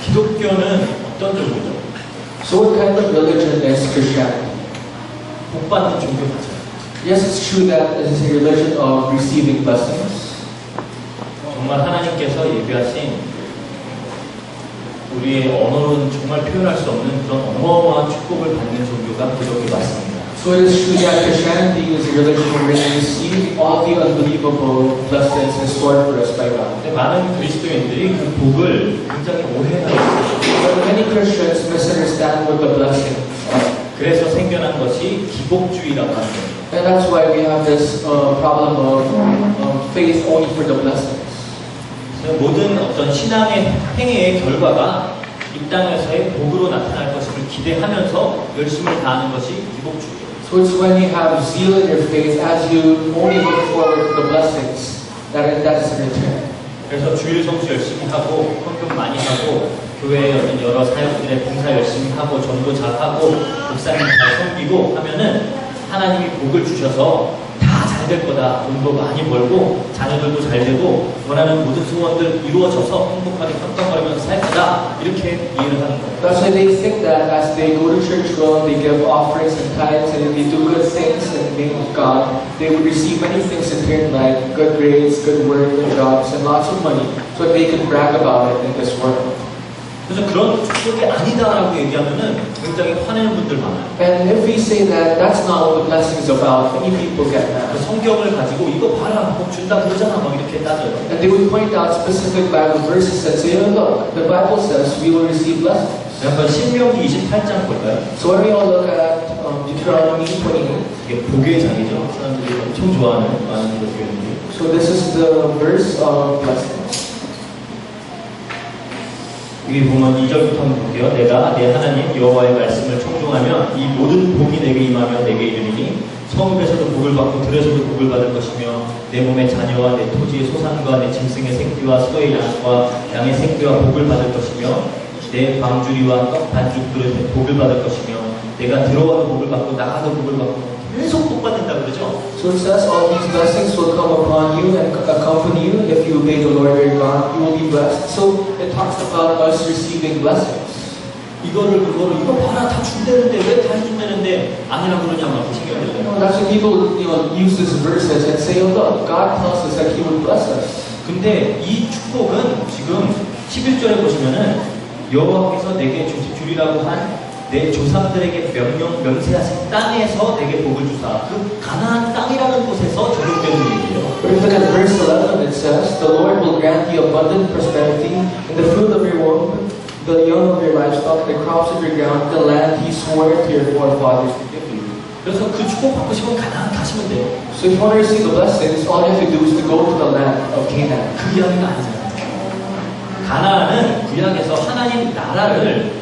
기독교는 어떤 종교죠? So what kind of religion is Christianity? 복받는 종교 맞아요. Yes, it's true that it is a religion of receiving blessings. 정말 하나님께서 예비하신 우리의 언어로는 정말 표현할 수 없는 그런 어마어마한 축복을 받는 종교가 기독교 맞습니다. So it is true that Christianity is a religion where we receive all the unbelievable blessings in store for us by God. 근데 많은 그리스도인들이 그 복을 굉장히 오해하고 있어요. But many Christians misunderstand what the blessings are. 그래서 생겨난 것이 기복주의라고 하는 거예요. And that's why we have this problem of faith only for the blessings. 그래서 모든 어떤 신앙의 행위의 결과가 이 땅에서의 복으로 나타날 것을 기대하면서 열심을 다하는 것이 기복주의예요. So it's when you have zeal in your faith as you only look forward to the blessings that is in return. 그래서 주일 성수 열심히 하고 헌금 많이 하고 교회에 어떤 여러 사역들의 봉사 열심히 하고 전도 잘하고 목사님 잘 섬기고 하면은 하나님이 복을 주셔서 다 잘 될 거다. 돈도 많이 벌고 자녀들도 잘 되고 원하는 모든 소원들 이루어져서 행복하게 깜깜거리면서 살 거다. 이렇게 이해를 하는 거예요. That's why they think that as they go to church well, they give offerings and tithes and they do good things in the name of God, they would receive many things in return like good grades, good work, good jobs, and lots of money, so they can brag about it in this world. 그래서 그런 축복이 아니다라고 얘기하면은 굉장히 화내는 분들 많아요. And if we say that that's not what the blessing is about, many people get mad. 그 성경을 가지고 이거 봐라, 복 준다 그러잖아, 막 이렇게 따져요. And they would point out specific Bible verses and say, oh look, the Bible says we will receive blessings. 한번 신명기 28장 볼까요? So when we all look at Deuteronomy 28, 이게 복의 장이죠. 사람들이 엄청 좋아하는 많은 기독교인들이. so this is the verse of blessings. 여기 보면 2절부터 한번 볼게요. 내가 내 하나님 여호와의 말씀을 청종하면 이 모든 복이 내게 임하며 내게 이르리니 성읍에서도 복을 받고 들에서도 복을 받을 것이며 내 몸의 자녀와 내 토지의 소산과 내 짐승의 새끼와 소의 양과 양의 새끼와 복을 받을 것이며 내 방주리와 떡 반죽 그릇에 복을 받을 것이며 내가 들어와도 복을 받고 나가도 복을 받고 계속 복 받는다 그러죠. So it says all these blessings will come upon you and accompany you if you obey the Lord your God. You will be blessed. So it talks about us receiving blessings. 이거 봐라 다 준다는데 왜 다 해준다는데 아니라고 그러냐고 신경을 That's when people use these verses and say, oh look, God tells us that He would bless us. 근데 이 축복은 지금 11절에 보시면은 여호와께서 내게 주리라고 한 내 조상들에게 명세하신 땅에서 내게 복을 주사 그 가나안 땅이라는 곳에서 적용되는 얘기예요. But if you look at verse 11, it says, the Lord will grant you abundant prosperity in the fruit of your womb, the young of your livestock, the crops of your ground, the land He swore to your forefathers to give you. 그래서 그 축복 받고 싶으면 가나안 가시면 돼요. So if you want to receive the blessings, all you have to do is to go to the land of Canaan. 그 이야기가 아니잖아요. 가나안은 구약에서 하나님 나라를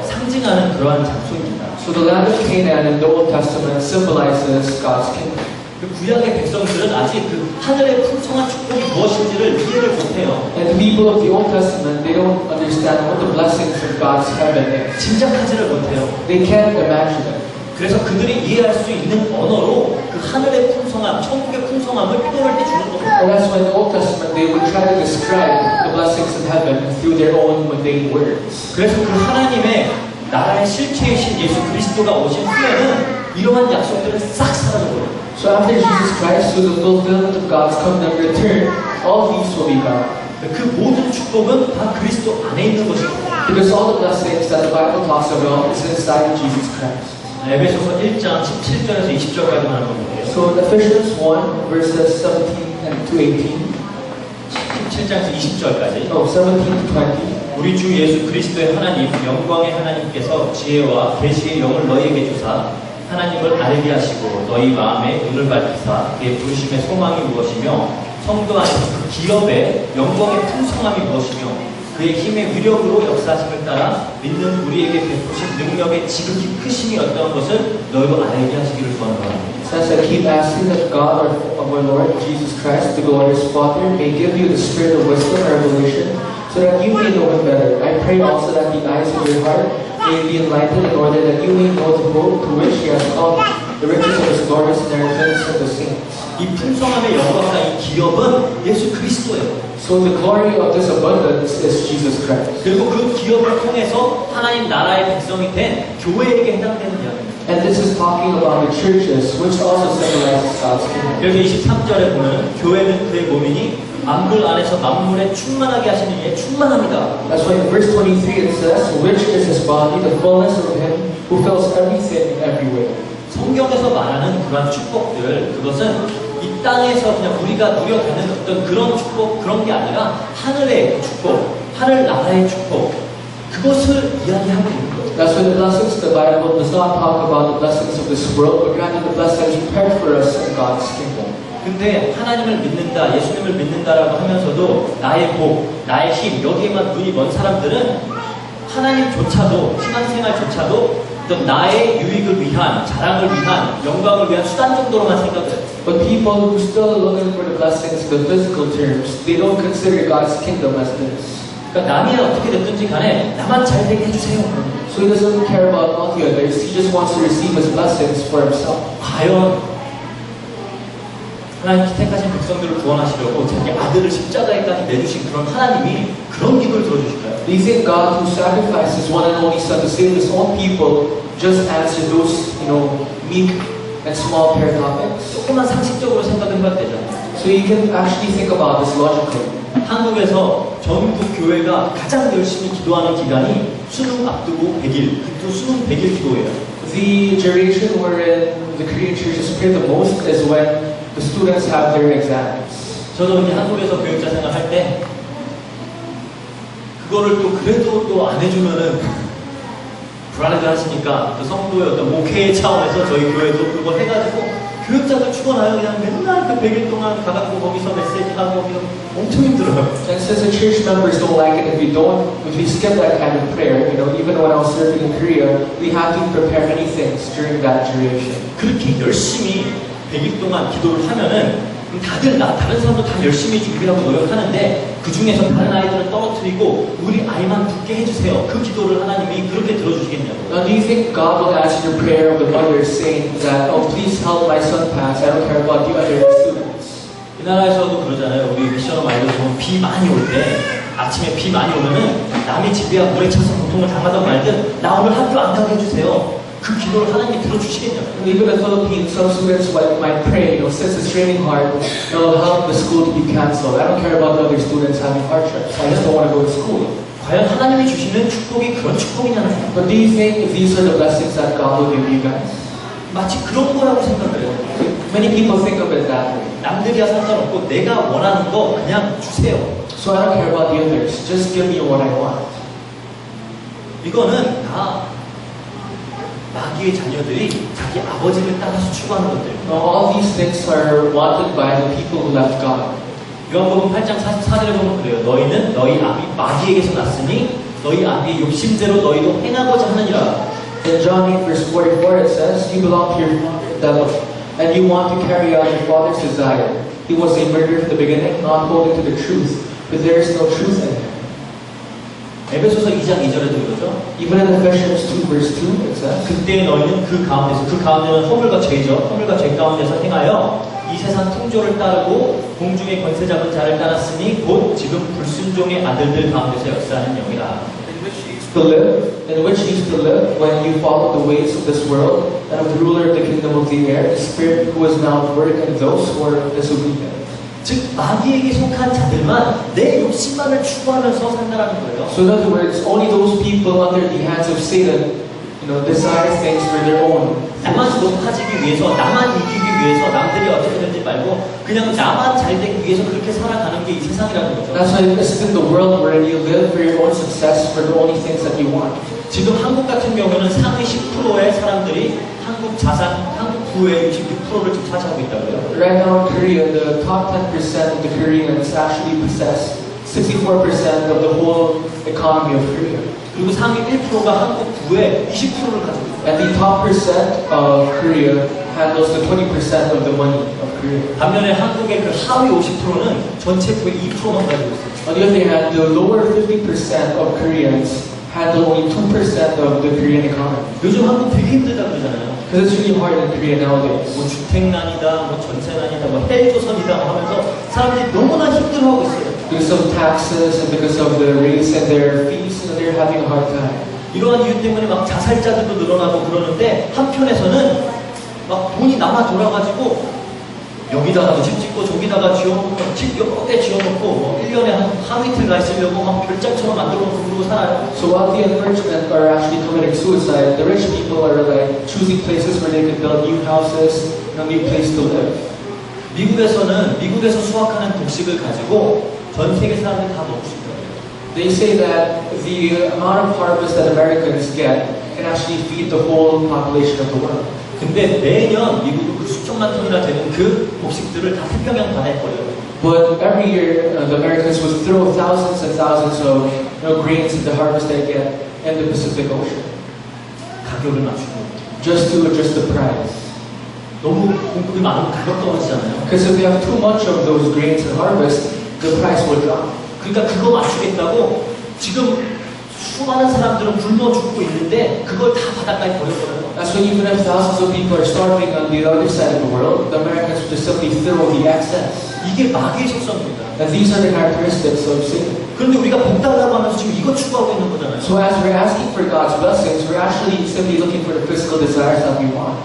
상징하는 그러한 장소입니다. So the land of Canaan in the Old Testament symbolizes God's kingdom. 그 구약의 백성들은 아직 그 하늘의 풍성한 축복이 무엇인지를 이해를 못해요. And the people of the Old Testament, they don't understand what the blessings of God's heaven is. 짐작하지를 못해요. They can't imagine it. 그래서 그들이 이해할 수 있는 언어로 그 하늘의 풍성함, 천국의 풍성함을 표현할 때 주는 겁니다. And that's why in the Old Testament they would try to describe the blessings of heaven through their own mundane words. 그래서 그 하나님의 나라의 실체이신 예수 그리스도가 오신 후에는 이러한 약속들은 싹 사라져버려요. So after Jesus Christ, through the fulfillment of God's covenant return, all these will be gone. 그 모든 축복은 다 그리스도 안에 있는 것입니다. Because all the blessings that the Bible talks about is inside Jesus Christ. 에베소서 1장 17절에서 20절까지만 한번 볼게요. So Ephesians 1 verses 17 to 18. 17장에서 20절까지. 17 to 20. 우리 주 예수 그리스도의 하나님, 영광의 하나님께서 지혜와 계시의 영을 너희에게 주사 하나님을 알게 하시고 너희 마음에 눈을 밝히사 그의 부르심의 소망이 무엇이며 성도 안에서 그 기업의 영광의 풍성함이 무엇이며 그의 힘의 위력으로 역사하심을 따라 믿는 우리에게 베푸신 능력의 지극히 크심이 어떠한 것을 너희로 알게 하시기를 소원합니다. It says, I keep asking that God of our Lord Jesus Christ, the glorious Father, may give you the spirit of wisdom and revelation, so that you may know Him better. I pray also that the eyes of your heart may be enlightened in order that you may know the hope to which He has called you, the riches of His glorious inheritance in the saints. 이 풍성함의 영광과 이 기업은 예수 그리스도예요. So the glory of this abundance is Jesus Christ. 그리고 그 기업을 통해서 하나님 나라의 백성이 된 교회에게 해당되는 이야기입니다. And this is talking about the churches, which also symbolizes God's kingdom. 여기 23절에 보면 교회는 그의 몸이니 만물 안에서 만물에 충만하게 하시는 이에 충만합니다. That's why in verse 23 it says, which is His body, the fullness of Him who fills everything everywhere. 성경에서 말하는 그런 축복들, 그것은 이 땅에서 그냥 우리가 누려가는 어떤 그런 축복, 그런 게 아니라 하늘의 축복, 하늘 나라의 축복, 그것을 이야기하고 있는 거예요. That's why the blessings of the Bible does not talk about the blessings of this world, but rather the blessings prepared for us in God's kingdom. 근데 하나님을 믿는다, 예수님을 믿는다라고 하면서도 나의 복, 나의 힘, 여기에만 눈이 먼 사람들은 하나님조차도, 신앙생활조차도 어떤 나의 유익을 위한, 자랑을 위한, 영광을 위한 수단 정도로만 생각해요. But people who still are looking for the blessings in the physical terms, they don't consider God's kingdom as this. 그러니까 남이 어떻게 됐든지 간에 나만 잘 되게 해주세요. So He doesn't care about all the others, He just wants to receive His blessings for Himself. 과연 하나님 택하신 백성들을 구원하시려고 자기 아들을 십자가에까지 내주신 그런 하나님이 그런 기도를 들어주실까요? Do you think God, who sacrificed His one and only Son to save His own people, just answered those, meek and small prayer topics? 조금만 상식적으로 생각해봐야 되잖아요. So you can actually think about this logically. 한국에서 전국 교회가 가장 열심히 기도하는 기간이 수능 앞두고 100일, 또 수능 100일 기도예요. The duration wherein the Korean churches pray the most is when the students have their exams. 저도 이제 한국에서 교육자 생활할 때 그거를 또 그래도 또 안 해주면은 불안해도 하시니까 그 성도의 어떤 목회 차원에서 저희 교회도 그걸 해가지고 교육자들 축원하여 그냥 맨날 그 100일 동안 가갖고 거기서 메시지하고 엄청 힘들어요. And since the church members don't like it if we skip that kind of prayer, even when I was serving in Korea, we had to prepare many things during that duration. 그렇게 열심히 100일 동안 기도를 하면은 다른 사람도 다 열심히 준비하고 노력하는데 그 중에서 다른 아이들은 떨어뜨리고 우리 아이만 붙게 해주세요. 그 기도를 하나님이 그렇게 들어주시겠냐고. Now, do you think God will answer the prayer of the mothers saying that, oh, please help my son pass, I don't care about the other students? 이 나라에서도 그러잖아요. 우리 미션을 많이 보면 비 많이 올 때 아침에 비 많이 오면은 남의 집이야 물에 차서 고통을 당하든 말든 나 오늘 학교 안 가게 해주세요. 그 기도를 하나님이 들어주시겠냐고. Even in the Philippines, some students might pray, since it's raining hard, it'll help the school to be cancelled. I don't care about the other students having hardships. I just don't want to go to school. 과연 하나님이 주시는 축복이 그런 축복이냐는. But do you think these are the blessings that God will give you guys? 마치 그런 거라고 생각을 해요. Many people think of it that way. 남들이야 상관없고 내가 원하는 거 그냥 주세요. So I don't care about the others. Just give me what I want. 이거는 다 마귀의 자녀들이 자기 아버지를 따라서 추구하는 것들. Now, all these things are wanted by the people who left God. 요한복음 8장 44절에 보면 그래요. 너희는 너희 아비 마귀에게서 났으니 너희 아비의 욕심대로 너희도 행하고자 하느니라. In John 8 verse 44 it says, you belong to your father, the devil, and you want to carry out your father's desire. He was a murderer from the beginning, not holding to the truth, for there is no truth in him. 에베소서 2장 2절에도 그러죠. Even in Ephesians 2 verse 2 it says, 그때 너희는 그 가운데는 허물과 죄죠. 허물과 죄 가운데서 행하여 이 세상 통조를 따르고 공중의 권세 잡은 자를 따랐으니 곧 지금 불순종의 아들들 가운데서 역사하는 영이라. in which you used to live when you followed the ways of this world and of the ruler of the kingdom of the air, the spirit who is now at work in those who are disobedient. 즉 마귀에게 속한 자들만 내 욕심만을 추구하면서 산다라는 거예요. So in other words, only those people under the hands of Satan, desire things for their own. 나만 높아지기 위해서, 나만 이기기 위해서, 남들이 어떻게 되는지 말고 그냥 나만 잘 되기 위해서 그렇게 살아가는 게 이 세상이라는 거죠. That's why this is the world where you live for your own success, for the only things that you want. 지금 한국 같은 경우는 상위 10%의 사람들이 한국 자산, 한국 부의 66%를 지금 차지하고 있다고요. Right now in Korea, the top 10% of the Koreans actually possess 64% of the whole economy of Korea. 그리고 상위 1%가 한국 부의 20%를 가지고 있어요. And the top percent of Korea handles the 20% of the money of Korea. 반면에 한국의 그 하위 50%는 전체 부의 2%만 가지고 있어요. On the other hand, the lower 50% of Koreans handle only 2% of the Korean economy. 요즘 한국 되게 힘들다 그러잖아요. Because it's really hard in Korea nowadays. 뭐 주택난이다, 뭐 전세난이다, 뭐 헬조선이다 하면서 사람들이 너무나 힘들어하고 있어요. Because of taxes and because of the rates and their fees, they're having a hard time. 이러한 이유 때문에 막 자살자들도 늘어나고 그러는데 한편에서는 막 돈이 남아 돌아가지고 여기다가도 집 짓고 저기다가 지어놓고 집 여러 개 지어놓고 뭐 1년에 하루 이틀 가 있으려고 막 별장처럼 만들어놓고 그러고 살아요. So while the unfortunate are actually committing suicide, the rich people are like choosing places where they can build new houses, a new place to live. 미국에서 수확하는 곡식을 가지고 전 세계 사람들이 다 먹을 수 있어요. They say that the amount of harvest that Americans get can actually feed the whole population of the world. 근데 매년 미국은 그 수천만 톤이나 되는 그 곡식들을 다 태평양 바다에 버려요. But every year, the Americans would throw thousands and thousands of grains in the harvest they get in the Pacific Ocean, 가격을 맞추고 just to adjust the price. 너무 공급이 많으면 가격 떨어지잖아요. Because if they have too much of those grains in harvest, the price will drop. 그러니까 그거 맞추겠다고 지금 수많은 사람들은 굶어 죽고 있는데 그걸 다 바닷가에 버려버려요. That's why even if thousands of people are starving on the other side of the world, the Americans would just simply throw the excess. 이게 마귀의 속성입니다. And these are the characteristics of Satan. 그런데 우리가 복달라고 하면서 지금 이거 추구하고 있는 거잖아요. So as we're asking for God's blessings, we're actually simply looking for the physical desires that we want.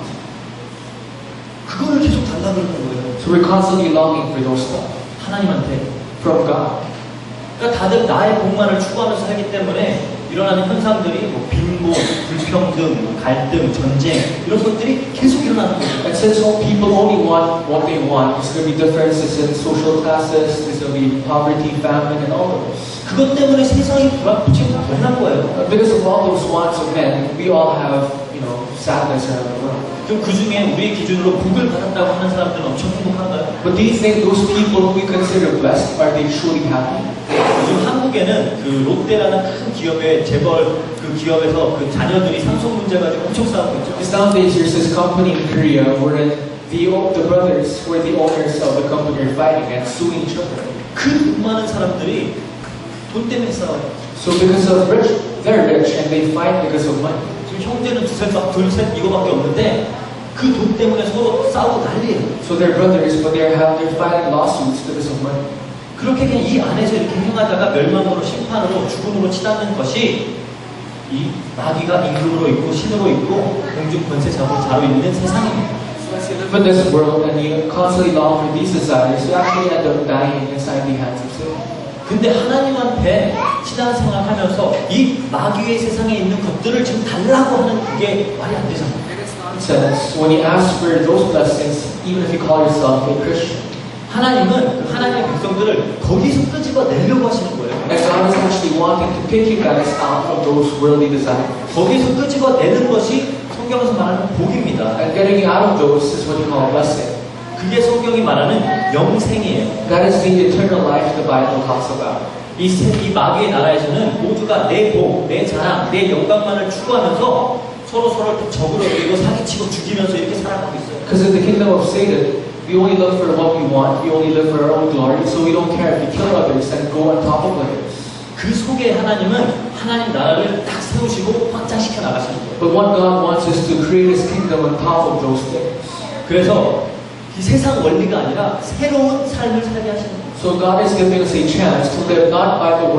그거를 계속 달라고 그러는 거예요. So we're constantly longing for those stuff 하나님한테. from God. 그러니까 다들 나의 복만을 추구하면서 살기 때문에 일어나는 현상들이 뭐 빈곤, 불평등, 갈등, 전쟁 이런 것들이 계속 일어나는 거예요. And since all people only want what they want, there's going to be differences in social classes, there's going to be poverty, famine, and all of those. 그것 때문에 세상이 지금 변한 거예요. Because of all those wants of men, we all have, sadness around the world. 그럼 그 중에 우리의 기준으로 복을 받았다고 하는 사람들은 엄청 행복한가요? But do you think those people who we consider blessed, are they truly happy? 요즘 한국에는 그 롯데라는 큰 기업의 재벌 그 기업에서 그 자녀들이 상속 문제 가지고 엄청 싸우고 있죠. Because nowadays there's this company in Korea wherein the brothers who are the owners of the company are fighting and suing each other. 그 돈 많은 사람들이 돈 때문에 싸워요. So because of they're rich and they fight because of money. 지금 형제는 둘 셋 이거밖에 없는데 그 돈 때문에 서로 싸우고 난리예요. So they're brothers, but they're filing lawsuits because of money. 그렇게 그냥 이 안에서 이렇게 행하다가 멸망으로 심판으로 죽음으로 치닫는 것이 이 마귀가 임금으로 있고 신으로 있고 공중 권세 자로 있는 세상입니다. So as you live in this world and you constantly long for these desires, you actually end up dying inside the hands of sin. 근데 하나님한테 신앙생활 하면서 이 마귀의 세상에 있는 것들을 지금 달라고 하는 그게 말이 안 되잖아요. Says when you ask for those blessings, even if you call yourself a Christian, 하나님은 하나님의 백성들을 거기서 끄집어내려고 하시는 거예요. and God is actually wanting to pick you guys out of those worldly desires. 거기서 끄집어내는 것이 성경에서 말하는 복입니다. And getting you out of those is what you call blessing. 그게 성경이 말하는 영생이에요. That is the eternal life the Bible talks about. 이 마귀의 나라에서는 모두가 내 복, 내 자랑, 내 영광만을 추구하면서 서로를 적으로 그리고 사기치고 죽이면서 이렇게 살아가고 있어요. Because in the kingdom of Satan, we only look for what we want, we only live for our own glory, so we don't care if we kill others and go on top of others. 그 속에 하나님은 하나님 나라를 딱 세우시고 확장시켜 나가시는 거예요. But what God wants is to create His kingdom on top of those things. 그래서 이 세상 원리가 아니라 새로운 삶을 살게 하시는 거예요. So God is giving us a chance to live not by the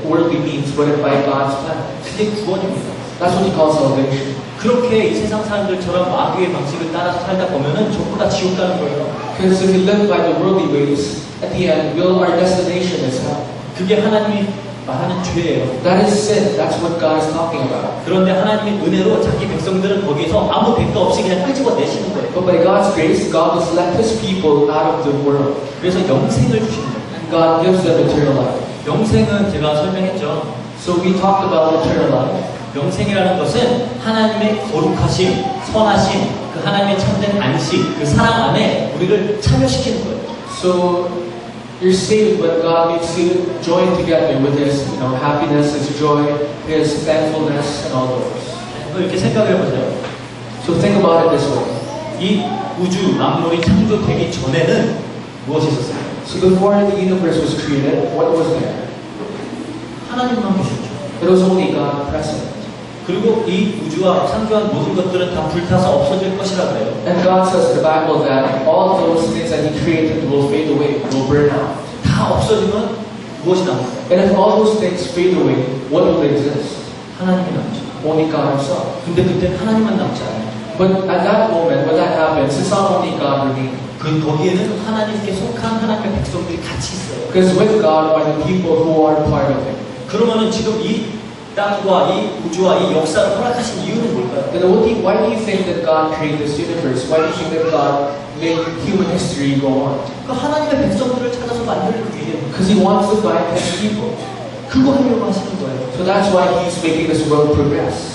worldly means, but by God's plan. 그게 구원입니다. That's what He calls salvation. 그렇게 이 세상 사람들처럼 마귀의 방식을 따라서 살다 보면은 전부 다 지옥 가는 거예요. Because if we live by the worldly ways, at the end, our destination is hell. 그게 하나님이 말하는 죄예요. That is sin. That's what God is talking about. 그런데 하나님의 은혜로 자기 백성들은 거기서 아무 대가 없이 그냥 끄집어내시는 거예요. But by God's grace, God will select His people out of the world. 그래서 영생을 주시는 거예요. And God gives them eternal life. 영생은 제가 설명했죠. So we talked about eternal life. 영생이라는 것은 하나님의 거룩하심, 선하심, 그 하나님의 참된 안식, 그 사랑 안에 우리를 참여시키는 거예요. So you're saved when God makes you join together with His, happiness, His joy, His thankfulness, and all those. 이렇게 생각해 보세요. So think about it this way. 이 우주 만물이 창조되기 전에는 무엇이 있었어요? So before the universe was created, what was there? 하나님만 계셨죠. It was only God present. 그리고 이 우주와 창조한 모든 것들은 다 불타서 없어질 것이라 그래요. And God says in the Bible that all those things that He created will fade away, will burn out. 다 없어지면 무엇이 남을까? And if all those things fade away, what will exist? 하나님이 남죠. Only God Himself. 근데 그때 하나님만 남지 않아요. But at that moment, when that happens, it's not only God remaining. 그 거기에는 하나님께 속한 하나님의 백성들이 같이 있어요. Because with God are the people who are part of Him. 그러면은 지금 이 땅과 이 우주와 이 역사를 허락하신 이유는 뭘까요? Then why do you think that God created this universe? Why do you think that God made human history go on? 그 하나님의 백성들을 찾아서 만들기 위해 Because He wants to find His people. 그거 하려고 하시는 거예요. So that's why He's making this world progress.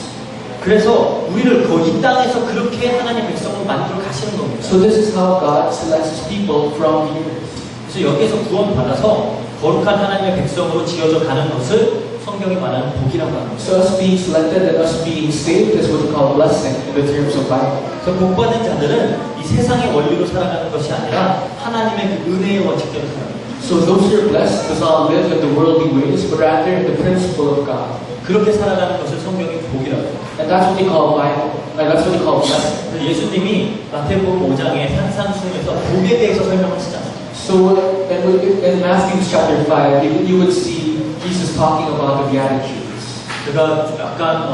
그래서 우리를 이 땅에서 그렇게 하나님의 백성을 만들어 가시는 겁니다. So this is how God selects His people from the earth. 그래서 여기에서 구원받아서 거룩한 하나님의 백성으로 지어져 가는 것을 성경이 말하는 복이라고 합니다. So us being selected and us being saved is what we call blessing in the terms of Bible. 그래서 복받은 자들은 이 세상의 원리로 살아가는 것이 아니라 하나님의 그 은혜의 원칙대로 살아갑니다. So those who are blessed does not live in the worldly ways, but rather in the principle of God. 그렇게 살아가는 것을 성경이 복이라고 합니다. And that's what we call Bible. And that's what we call blessing. 그래서 예수님이 마태복음 5장의 산상수훈에서 복에 대해서 설명하시잖아요. So in Matthew chapter 5, you would see Jesus talking about the Beatitudes. 제가 약간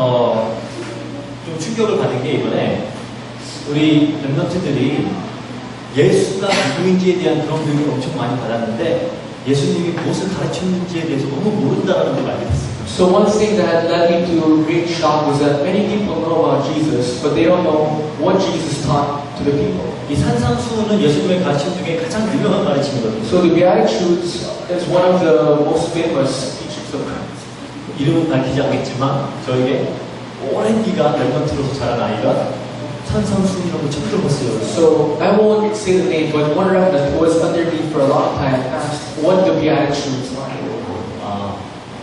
좀 충격을 받은 게 이번에 우리 랩런트들이 예수가 누구인지에 대한 그런 교육을 엄청 많이 받았는데 예수님이 무엇을 가르쳤는지에 대해서 너무 모른다는 걸 알게 됐어요. So one thing that led me to great shock was that many people know about Jesus, but they don't know what Jesus taught to the people. 이 산상수훈은 예수님의 가르침 중에 가장 유명한 가르침이거든요. So the Beatitudes is one of the most famous teachings of Christ. 이름은 밝히지 않겠지만 저에게 오랜 기간 랩런트로서 자란 아이가 산상수훈이라고 처음 들어봤어요. So I won't say the name, but one reverend who was under me for a long time asked what the Beatitudes are. 아,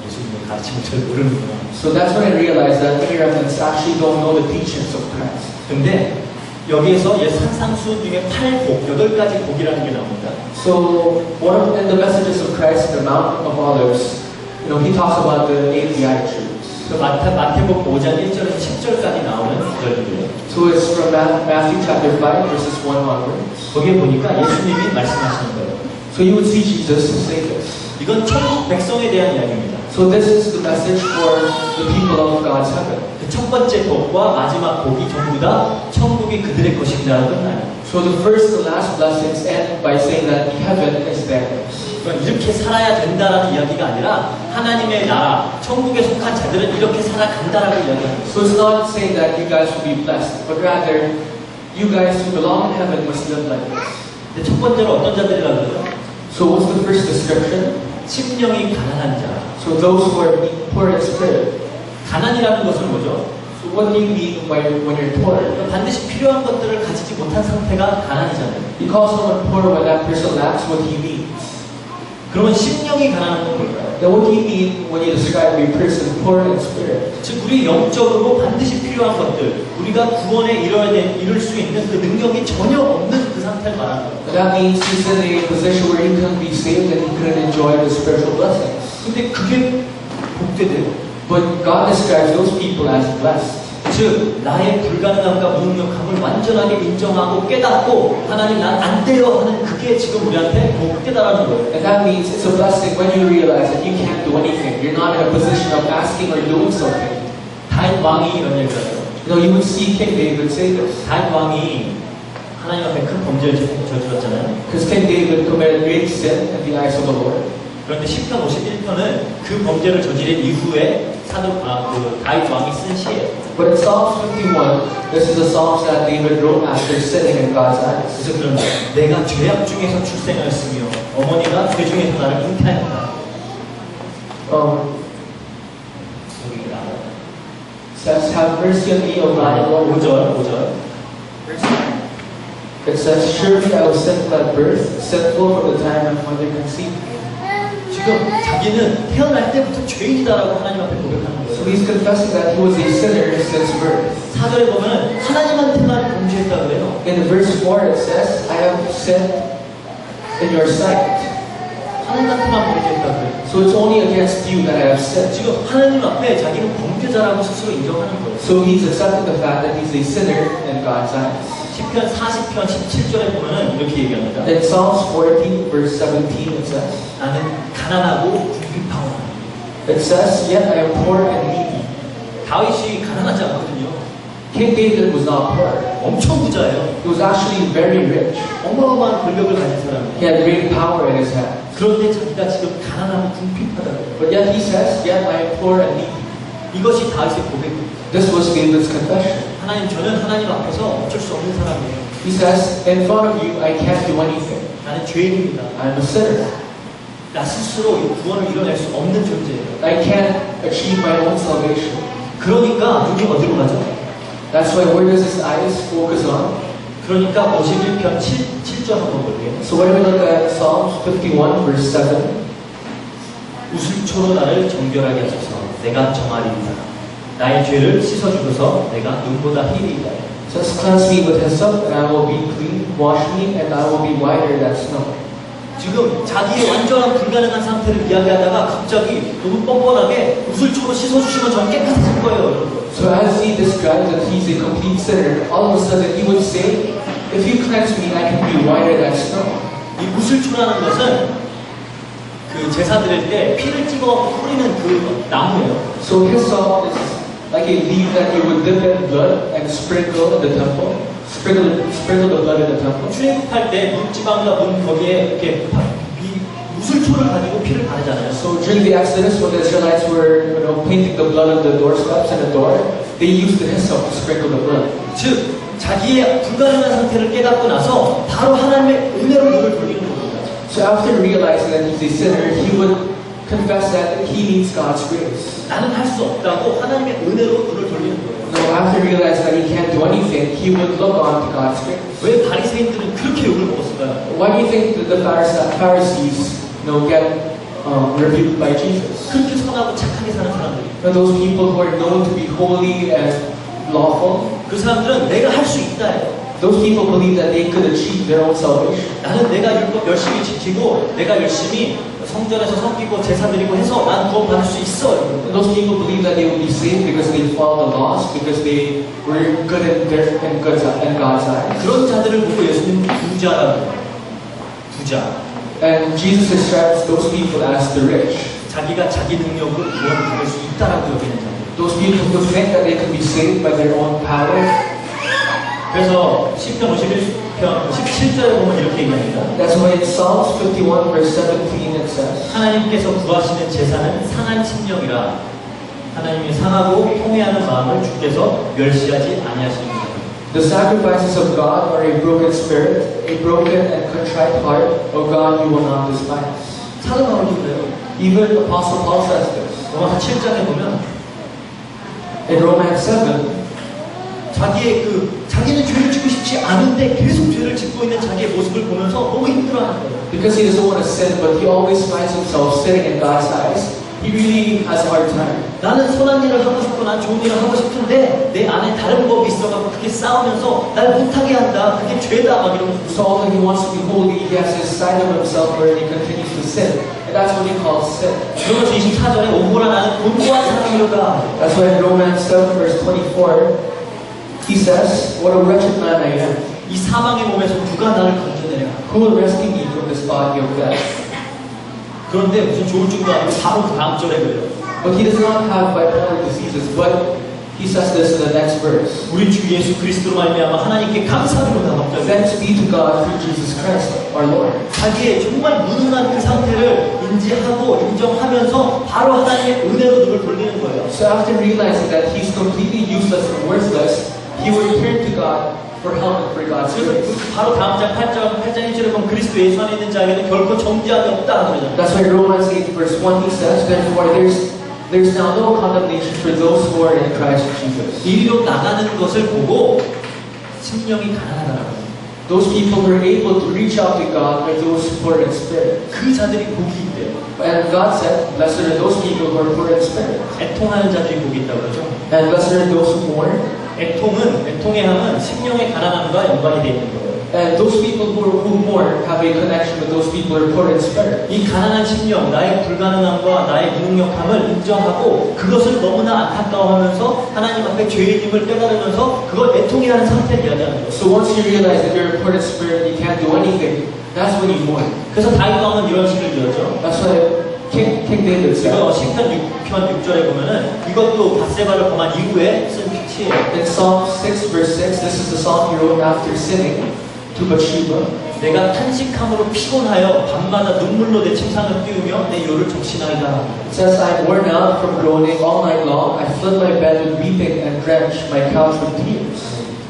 예수님의 가르침을 잘 모르는구나. So that's when I realized that many reverends actually don't know the teachings of Christ. 근데 여기에서 산상수훈 중에 8복, 8가지 복이라는 게 나옵니다. So in the messages of Christ in the Mount of Olives, he talks about the 8 Beatitudes. 그 마태복음 5장 1절에서 10절까지 나오는 구절들이에요. So it's from Matthew chapter 5 verses 1 onwards. 거기에 보니까 예수님이 말씀하시는 거예요. So you would see Jesus say this. 이건 천국 백성에 대한 이야기입니다. So this is the message for the people of God's heaven. 그 첫 번째 복과 마지막 복이 전부 다 천국이 그들의 것이라는 끝나요. So the first and last blessings end by saying that heaven is theirs. 그러니까 이렇게 살아야 된다라는 이야기가 아니라 하나님의 나라, 천국에 속한 자들은 이렇게 살아간다라고 이야기합니다. So it's not saying that you guys will be blessed, but rather you guys who belong in heaven must live like this. 근데 첫 번째로 어떤 자들이라고 그러죠? So what's the first description? 심령이 가난한 자. So those who are poor in spirit. 가난이라는 것은 뭐죠? So what do you mean by when you're poor? 반드시 필요한 것들을 가지지 못한 상태가 가난이잖아요. You call someone poor when that person lacks what he needs. 그러면 심령이 가난한 건 뭘까요? Then what do you mean when you describe a person poor in spirit? 즉 우리 영적으로 반드시 필요한 것들, 우리가 구원에 이룰 수 있는 그 능력이 전혀 없는 그 상태를 말하는 거예요. That means he's in a position where he couldn't be saved and he couldn't enjoy the spiritual blessings. 근데 그게 복되대요. But God describes those people as blessed. 즉 나의 불가능함과 무능력함을 완전하게 인정하고 깨닫고 하나님 난 안 돼요 하는 그게 지금 우리한테 복되다라는 거예요. And that means it's a blessing when you realize that you can't do anything. You're not in a position of asking or doing something. 다윗 왕이 이런 얘기를 하죠. You would see King David say this. 다윗 왕이 하나님 앞에 큰 범죄를 저질렀잖아요. Because King David committed great sin in the eyes of the Lord. 그런데 시편 51편은 그 범죄를 저지른 이후에 다윗 왕이 쓴 시예요. But in Psalms 51, this is a psalm that David wrote after sinning in God's eyes. 그래서 그런 내가 죄악 중에서 출생하였으며 어머니가 죄 중에서 나를 잉태하였다. Says, have mercy on me, O my Lord. 5절. It says, surely I was sinful at birth, sinful from the time my mother conceived me. 지금 자기는 태어날 때부터 죄인이다라고 하나님 앞에 고백하는 거예요. So he's confessing that he was a sinner since birth. 4절에 보면 하나님한테만 범죄했다 그래요. In verse 4 it says, I have sinned in your sight. 하나님한테만 범죄했다고요. So it's only against you that I have sinned. 지금 하나님 앞에 자기는 범죄자라고 스스로 인정하는 거예요. So he's accepting the fact that he's a sinner in God's eyes. 시편 40편 17절에 보면은 이렇게 얘기합니다. In Psalms 14 verse 17 it says, 나는 가난하고 궁핍하오나. it says, yet I am poor and needy. 다윗이 가난하지 않거든요. King David was not poor. 엄청 부자예요. He was actually very rich. 어마어마한 권력을 가진 사람이에요. He had great power in his hand. 그런데 자기가 지금 가난하고 궁핍하다고. But yet he says, yet I am poor and needy. 이것이 다윗의 고백입니다. This was David's confession. 하나님, 저는 하나님 앞에서 어쩔 수 없는 사람이에요. He says, in front of you, I can't do anything. 나는 죄인입니다. I'm a sinner. 나 스스로 이 구원을 이뤄낼 수 없는 존재예요. I can't achieve my own salvation. 그러니까 눈이 어디로 가죠? That's why where does his eyes focus on? 그러니까 51편 7절 한번 볼게요. So when we look at Psalms 51 verse 7, 우슬초로 나를 정결하게 하소서. 내가 정하리이다. 나의 죄를 씻어주소서. 내가 눈보다 희리이다. it says, cleanse me with hyssop, and I will be clean. Wash me, and I will be whiter than snow. 지금 자기의 완전한 불가능한 상태를 이야기하다가 갑자기 너무 뻔뻔하게 우슬초로 씻어주시면 전 깨끗해질 거예요. 여러분. So as he describes that he's a complete sinner, all of a sudden he would say, if you cleanse me, I can be whiter than snow. 이 우슬초라는 것은 그 제사 드릴 때 피를 찍어 뿌리는 그 나무예요. So hyssop is like a leaf that you would dip in blood and sprinkle in the temple. Sprinkle the blood in the temple. 출애굽할 때 문지방과 문 거기에 이렇게 이 우슬초를 가지고 피를 바르잖아요. So during the Exodus, when the Israelites were, painting the blood on the doorsteps and the door, they used the hyssop to sprinkle the blood. 즉 자기의 불가능한 상태를 깨닫고 나서 바로 하나님의 은혜로 눈을 돌리는 겁니다. So after realizing that he's a sinner, he would confess that he needs God's grace. 나는 할 수 없다고 하나님의 은혜로 눈을 돌리는 거예요. So after realizing that he can't do anything, he would look on to God's grace. 왜 바리새인들은 그렇게 욕을 먹었을까요? Why do you think that the Pharisees, get rebuked by Jesus? 그렇게 선하고 착하게 사는 사람들이. Those people who are known to be holy and lawful, 그 사람들은 내가 할 수 있다예요. those people believe that they could achieve their own salvation. 나는 내가 율법 열심히 지키고 내가 열심히 성전에서 섬기고 제사 드리고 해서 난 구원 받을 수 있어. And those people believe that they will be saved because they follow the laws, because they were good in God's eyes. 그런 자들을 보고 예수님은 부자라고 해요. 부자. And Jesus describes those people as the rich. 자기가 자기 능력으로 구원을 받을 수 있다라고 여기는 자들. Those people who think that they can be saved by their own power. 그래서 시편 51편 17절에 보면 이렇게 얘기합니다. That's why in Psalms 51 verse 17 it says, 하나님께서 구하시는 제사는 상한 심령이라. 하나님이 상하고 통회하는 마음을 주께서 멸시하지 아니하시는 거예요. the sacrifices of God are a broken spirit, a broken and contrite heart, O God, you will not despise. 사도 바울도 그래요. Even Apostle Paul says this. 로마서 7장에 보면 In Romans 7, 자기는 죄를 짓고 싶지 않은데 계속 죄를 짓고 있는 자기의 모습을 보면서 너무 힘들어하는 거예요. because he doesn't want to sin, but he always finds himself sinning in God's eyes, he really has a hard time. 나는 선한 일을 하고 싶고 난 좋은 일을 하고 싶은데 내 안에 다른 법이 있어가지고 그게 싸우면서 날 못하게 한다. 그게 죄다 막 이러면서. So although he wants to be holy, he has this side of himself where he continues to sin. And that's what he calls sin. 그러면서 24절에 오호라 나는 곤고한 사람이로다. That's why in Romans 7 verse 24, he says, what a wretched man I am. 이 사망의 몸에서 누가 나를 건져내랴. Who will rescue me from this body of death? 그런데 무슨 조울증도 아니고 바로 그 다음 절에 그래요. But he does not have bipolar diseases, but he says this in the next verse. 우리 주 예수 그리스도로 말미암아 하나님께 감사드리로다. 갑자기 Thanks be to God through Jesus Christ, our Lord. 자기의 정말 무능한 그 상태를 인지하고 인정하면서 바로 하나님의 은혜로 눈을 돌리는 거예요. So after realizing that he's completely useless and worthless, he would turn to God for help and for God's 그래서 grace. 바로 다음 장 8장 1절에 보면 그리스도 예수 안에 있는 자에게는 결코 정죄함이 없다 그러잖아요. That's why Romans 8 verse 1 he says, therefore there's now no condemnation for those who are in Christ Jesus. 이리로 나가는 것을 보고 심령이 가난하다라고 해요. Those people who are able to reach out to God are those who are in spirit. 그 자들이 복이 있대요. And God said, blessed are those people who are poor in spirit. 애통하는 자들이 복이 있다고 그러죠. And blessed are those who mourn. 애통의 함은 심령의 가난함과 연관이 되어 있는 거예요. And those people who mourn have a connection with those people who are poor in spirit. 이 가난한 심령, 나의 불가능함과 나의 무능력함을 인정하고 그것을 너무나 안타까워하면서 하나님 앞에 죄인임을 깨달으면서 그걸 애통해하는 상태를 이야기하는 거예요. So once you realize that you're poor in spirit, you can't do anything, that's when you mourn. 그래서 다윗 왕은 이런 시를 지었죠. That's why King David said, 이거 시편 6편 6절에 보면은 이것도 밧세바를 범한 이후에 쓴 피치예요. in Psalm 6 verse 6, this is the song he wrote after sinning to Bathsheba. 내가 탄식함으로 피곤하여 밤마다 눈물로 내 침상을 띄우며 내 요를 적신하이다. It says, I'm worn out from groaning all night long. I flood my bed with weeping and drench my couch with tears.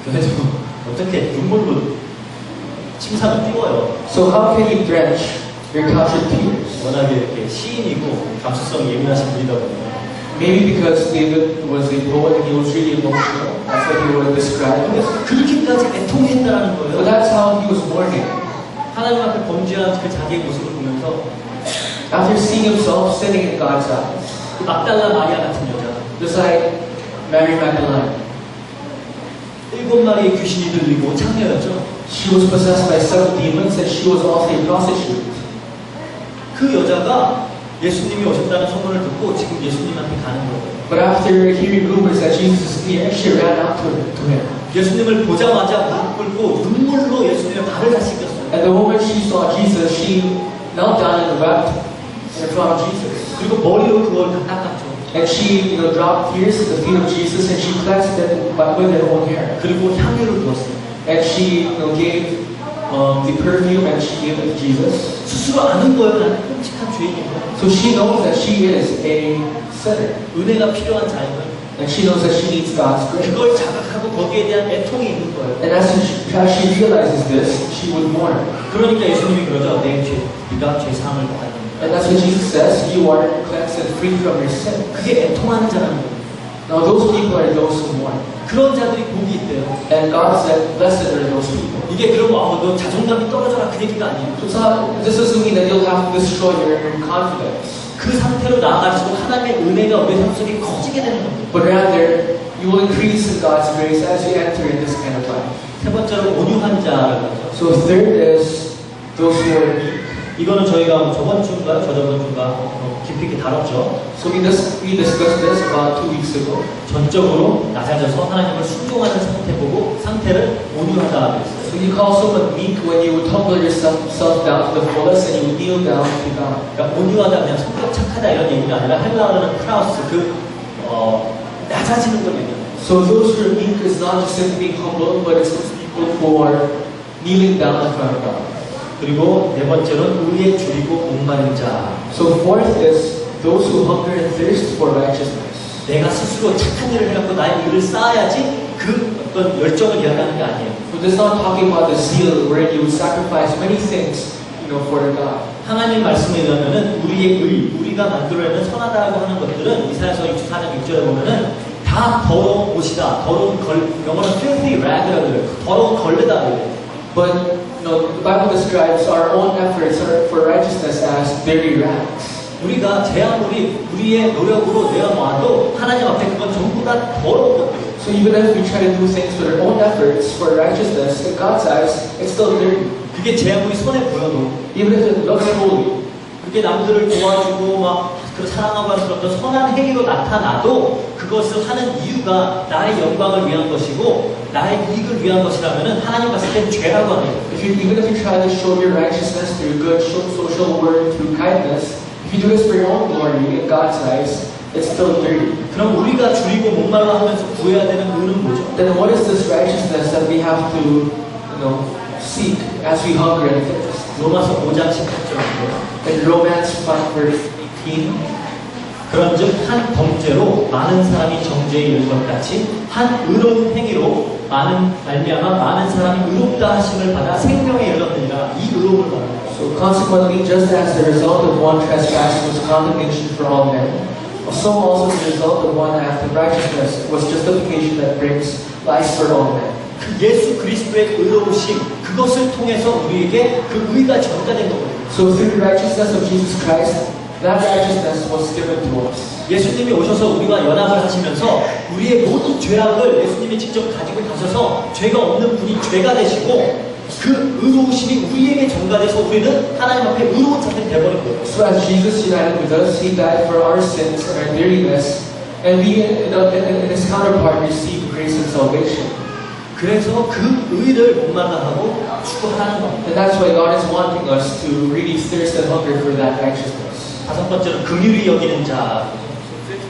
그래도 어떻게 눈물로 침상을 띄워요? So how can you drench your couch with tears? 워낙에 이렇게 시인이고 감수성이 예민하신 분이다 보니까 Maybe because David was a poet and he was really emotional. That's what he would describe it. 그렇게까지 애통했다라는 But 거예요. that's how he was mourning. 하나님 앞에 범죄한 그 자기의 모습을 보면서 After seeing himself sinning in God's eyes. 그 막달라 마리아 같은 여자, Just like Mary Magdalene. 7마리의 귀신이 들리고 창녀였죠. She was possessed by 7 demons and she was also a prostitute. 그 여자가 예수님이 오셨다는 소문을 듣고 지금 예수님한테 가는 거예요. But after hearing rumors that Jesus is near, she ran out to him. 예수님을 보자마자 무릎 꿇고 눈물로 예수님의 발을 다 씻겼어요. And the moment she saw Jesus, she knelt down and wept in front of Jesus. 그리고 머리로 그걸 다 닦았죠. And she, dropped tears at the feet of Jesus and she cleansed it with her own hair. 그리고 향유를 부었어요. And she, gave the perfume and she gave it to Jesus. 스스로 아는 거예요. 나는 끔찍한 죄인이고 So she knows that she is a sinner. 은혜가 필요한 자임을 And she knows that she needs God's grace. 그걸 자각하고 거기에 대한 애통이 있는 거예요. And as she realizes this, she would mourn. 그러니까 예수님이 그러죠. 네가 죄 사함을 받았다. And that's what Jesus says, you are cleansed and free from your sin. 그게 애통하는 자라는 거예요. Now those people are those who mourn. 그런 자들이 복이 있대요. And God said, blessed are those people. 이게 그러면 너 자존감이 떨어져라 그 얘기가 아니에요. So this doesn't mean that you'll have to destroy your confidence. 그 상태로 나아갈수록 하나님의 은혜가 우리 삶 속에 커지게 되는 겁니다. But rather, you will increase in God's grace as you enter in this kind of life. 세 번째로 온유한 자를 가죠. So third is those who are meek. 이거는 저희가 저번 주인가 저저번 주인가 깊이 있게 다뤘죠. So we discussed this about 2 weeks ago. 전적으로 낮아져서 하나님을 순종하는 상태를 온유하다 그랬어요. So you call someone meek when you would humble yourself down to the fullest and you would kneel down to God. 그러니까 온유하다 그냥 성격 착하다 이런 얘기가 아니라 헬라어는 크라우스 낮아지는 걸 얘기해요. So those who are meek is not just simply being humble, but it's those people who are kneeling down in front of God. 그리고 네 번째로는 의에 줄이고 목마른 자. So fourth is those who hunger and thirst for righteousness. 내가 스스로 착한 일을 해갖고 나의 일을 쌓아야지 그 어떤 열정을 이야기하는 게 아니에요. So this is not talking about the zeal where you sacrifice many things, for God. 하나님 말씀에 의하면은 우리가 만들어내는 선하다고 하는 것들은 이사야서 64장 6절에 보면은 다 더러운 옷이다. 더러운 영어는 filthy rag이라고 해요. 더러운 걸레다 그래요. But the Bible describes our own efforts for righteousness as dirty rags. 우리가 제 아무리 우리의 노력으로 내어놔도 하나님 앞에 그건 전부 다 더러운 것들이에요. So even if we try to do things with our own efforts for righteousness, in God's eyes, it's still dirty. 그게 제 아무리 손에 보여도 Even if it looks holy. 그게 남들을 도와주고 그 사랑하고 하는 어떤 선한 행위로 나타나도 그것을 하는 이유가 나의 영광을 위한 것이고 나의 이익을 위한 것이라면은 하나님 봤을 땐 죄라고 하네요. Even if you try to show your righteousness through good social work, through kindness, if you do this for your own glory in God's eyes, it's still dirty. 그럼 우리가 줄이고 목말라 하면서 구해야 되는 의는 뭐죠? Then what is this righteousness that we have to, seek as we hunger and thirst? 로마서 5장 18절인데요. In Romans 5 verse 18, 그런즉 한 범죄로 많은 사람이 정죄에 이른 것 같이 한 의로운 행위로 말미암아 많은 사람이 의롭다 하심을 받아 생명에 이르렀느니라. 이 의로움을 말합니다. so consequently, just as the result of one trespass was condemnation for all men, so also the result of one act of righteousness was justification that brings life for all men. 그 예수 그리스도의 의로우심 그것을 통해서 우리에게 그 의가 전가된 거거든요. So through the righteousness of Jesus Christ, That righteousness was given to us. 예수님이 오셔서 우리와 연합을 하시면서 우리의 모든 죄악을 예수님이 직접 가지고 가셔서 죄가 없는 분이 죄가 되시고 그 의로우심이 우리에게 전가돼서 우리는 하나님 앞에 의로운 자들이 되어버린 거예요. So as Jesus united with us, He died for our sins and our dirtiness, and we, in His counterpart, received grace and salvation. 그래서 그 의를 목마다하고 추구하는 겁니다. And that's why God is wanting us to really thirst and hunger for that righteousness. 다섯 번째는 긍휼히 여기는 자.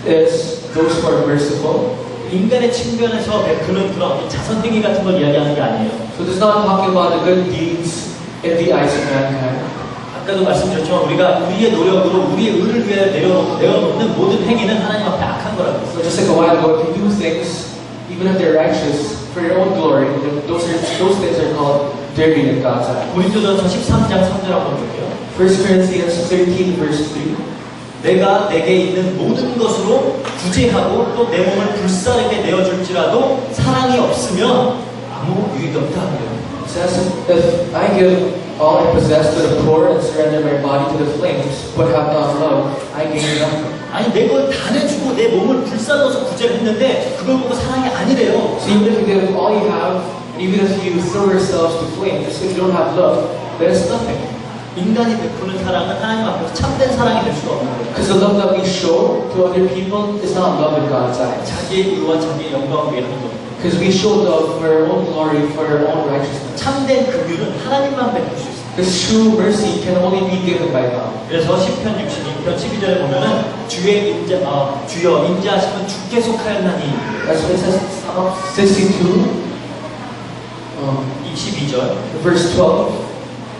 Is those who are merciful. 인간의 측면에서 베푸는 그런 자선행위 같은 걸 이야기하는 게 아니에요. So this is not talking about the good deeds in the eyes of mankind. 아까도 말씀드렸지만 우리가 우리의 노력으로 우리의 의를 위해 내어놓는 모든 행위는 하나님 앞에 악한 거라고 했어요. So just like a while ago, if you do things, even if they're righteous, for your own glory, then those things are called dirty in God's eye. 고린도전서 13장 3절 한번 볼게요. 1 Corinthians 13 verse 3. 내가 내게 있는 모든 것으로 구제하고 또 내 몸을 불사르게 내어줄지라도 사랑이 없으면 아무 유익이 없다. It says, if I give all I possess to the poor and surrender my body to the flames, but have not love, I gain nothing. 아니 내 걸 다 내주고 내 몸을 불사르어서 구제를 했는데 그걸 보고 사랑이 아니래요. So even if you give all you have, and even if you throw yourselves to flames, if you don't have love, then it's nothing. 인간이 베푸는 사랑은 하나님 앞에서 참된 사랑이 될 수가 없는 거예요. Because the love that we show to other people is not love in God's eyes. 자기의 의와 자기의 영광을 위해 하는 겁니다. Because we show love for our own glory, for our own righteousness. 참된 긍휼은 하나님만 베풀 수 있어요. Because true mercy can only be given by God. 그래서 시편 62편 12절에 보면은 주여 인자하시면 주께 속하였나니. That's what it says in Psalm 62, 22절. verse 12.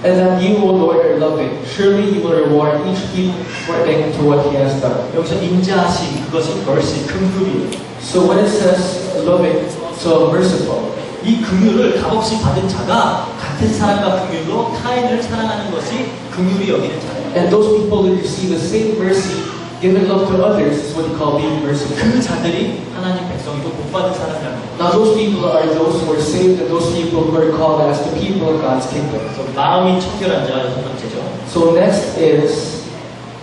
And that you, O Lord, are loving. Surely you will reward each people according to what he has done. 여기서 인자하심 그것이 mercy 긍휼이에요. So when it says loving, so merciful, 이 긍휼을 값없이 받은 자가 같은 사랑과 긍휼로 타인을 사랑하는 것이 긍휼이 여기는 자예요. and those people who receive the same mercy, giving love to others, is what you call being merciful. 그 자들이 하나님 백성이고 복 받은 사람이라는 거예요. Now those people are those who are saved and those people who are called as the people of God's kingdom. 그래서 마음이 청결한 자 여섯 번째죠. So next is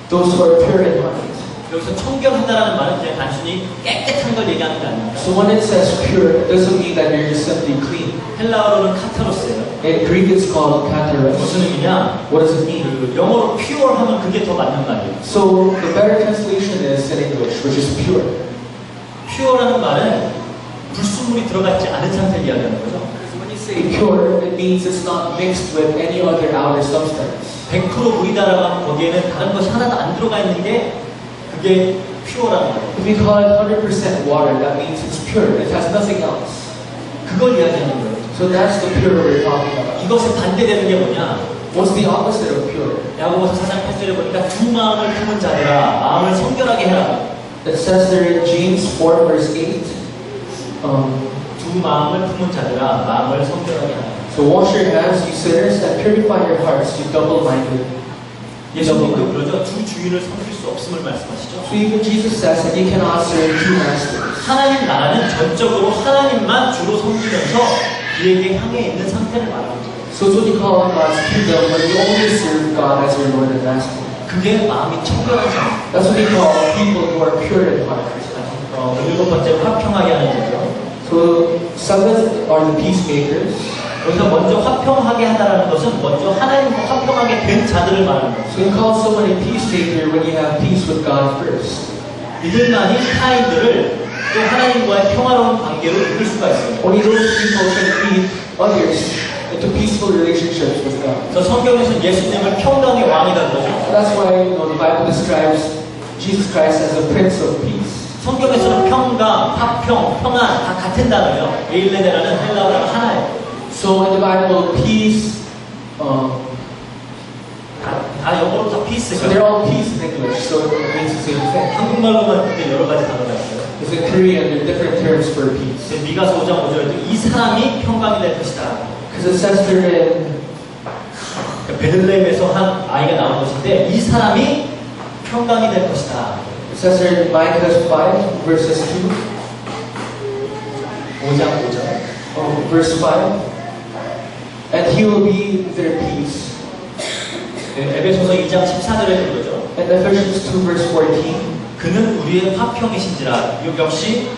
those who are pure in heart. 여기서 청결하다라는 말은 그냥 단순히 깨끗한 걸 얘기하는 게 아닙니다. So when it says pure, it doesn't mean that you're just simply clean. 헬라어로는 카타로스예요. In Greek it's called kataros. 무슨 의미냐? What does it mean? 그 영어로 pure 하면 그게 더 맞는 말이에요. So the better translation is in English, which is pure. pure라는 말은 불순물이 들어갔지 않은 상태를 이야기하는 거죠. So when you say pure, it means it's not mixed with any other outer substance. 100% 물이다라고 하면 거기에는 다른 것이 하나도 안 들어가 있는 게 그게 pure라는 거예요. If we call it 100% water, that means it's pure. It has nothing else. 그걸 이야기하는 거예요. So that's the pure we're talking about. 이것에 반대되는 게 뭐냐? What's the opposite of pure? 야고보서 4장 8절에 보니까 두 마음을 품은 자들아 마음을 성결하게 해라. It says there in James 4 verse 8. 두 마음을 품은 자들아 마음을 성결하게 하라. So wash your hands, you sinners, and purify your hearts, you double-minded. 예수님도 그러죠. 두 주인을 섬길 수 없음을 말씀하시죠. So even Jesus says that you cannot serve two masters. 하나님 나라는 전적으로 하나님만 주로 섬기면서 그에게 향해 있는 상태를 말합니다. So it's what you call God's kingdom when you only serve God as your Lord and Master. 그게 마음이 청결한 사람. That's what we call people who are pure in heart. 일곱 번째 화평하게 하는 거죠. So seventh are the peacemakers. 여기서 먼저 화평하게 하다라는 것은 먼저 하나님과 화평하게 된 자들을 말하는 거죠. So you call someone a peacemaker when you have peace with God first. 이들만이 타인들을 또 하나님과의 평화로운 관계로 이끌 수가 있어요. Only those people can lead others into peaceful relationships with God. 그래서 성경에서는 예수님을 평강의 왕이라고 그러죠. So that's why the Bible describes Jesus Christ as the Prince of Peace. 성경에서는 평강, 화평, 평안 다 같은 단어예요. 에일레네라는 헬라어랑 하나예요. So in the Bible, peace, 다 영어로 다 피스. so they're all peace in English, so it means the same thing. 한국말로만 근데 여러 가지 단어가 있어요. Because in Korean, there are different terms for peace. 미가서 5장 5절에도 이 사람이 평강이 될 것이다. Because it says there in 베들레헴에서 한 아이가 나온 것인데 이 사람이 평강이 될 것이다. It says there in Micah 5 verses 2, 5장 5절. verse 5, and he will be their peace. 에베소서 2장 14절에 그러죠. In Ephesians 2 verse 14, 그는 우리의 화평이신지라. 역시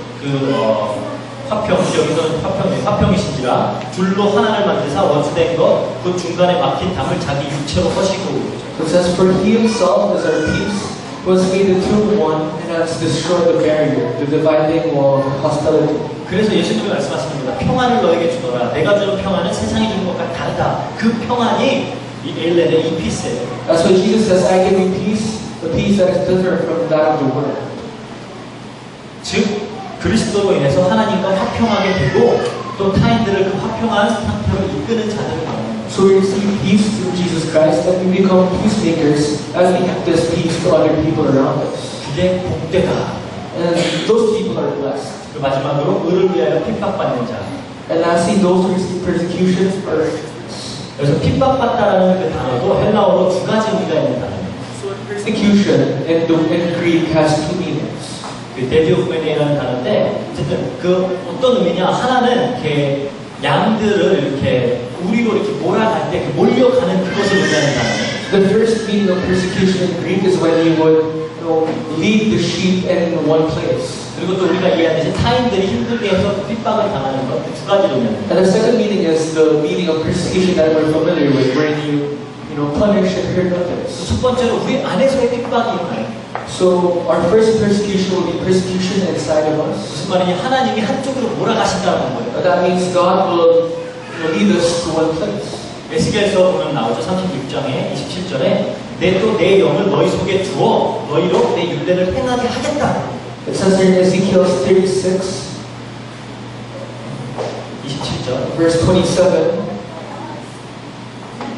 화평, 여기서는 화평이신지라. 둘로 하나를 만드사 원수된 것, 그 중간에 막힌 담을 자기 육체로 허시고. it says, for he himself is our peace, who has made the two one and has destroyed the barrier, the dividing wall of hostility. 그래서 예수님이 말씀하십니다. 평안을 너에게 주노라. 내가 주는 평안은 세상이 주는 것과 다르다. 그 평안이 이 엘레의 이 피스예요. That's why Jesus says, I give you peace, the peace that is different from that of the world. 즉 그리스도로 인해서 하나님과 화평하게 되고 또 타인들을 그 화평한 상태로 이끄는 자들을 말합니다. So we receive peace through Jesus Christ, and we become peacemakers as we have this peace to other people around us. 그게 복되다. And those people are blessed. 그 마지막으로 의를 위하여 핍박받는 자. And lastly, those who receive persecutions are. 그래서 핍박받다라는 그 단어도 헬라어로 두 가지 의미가 있는 단어예요. So persecution in Greek has two meanings. 그 데디오프메네이라는 단어인데 어쨌든 그 어떤 의미냐 하나는 이렇게 양들을 이렇게 우리로 이렇게 몰아갈 때 몰려가는 그것을 의미하는 단어예요. The first meaning of persecution in Greek is when you would lead the sheep in one place. 그리고 또 우리가 이해하듯이 타인들이 힘들게 해서 핍박을 당하는 것 두 가지로 의미합니다. And the second meaning is the meaning of persecution that we're familiar with, where you punish and hurt others. 첫 번째로 우리 안에서의 핍박이 일어나요. So our first persecution will be persecution inside of us. 무슨 말이냐 하나님이 한쪽으로 몰아가신다는 거예요. That means God will lead us to one place. 에스겔서 보면 나오죠. 36장에 27절에 내 영을 너희 속에 두어 너희로 내 율례를 행하게 하겠다. It says here in Ezekiel 36, 27절 verse 27,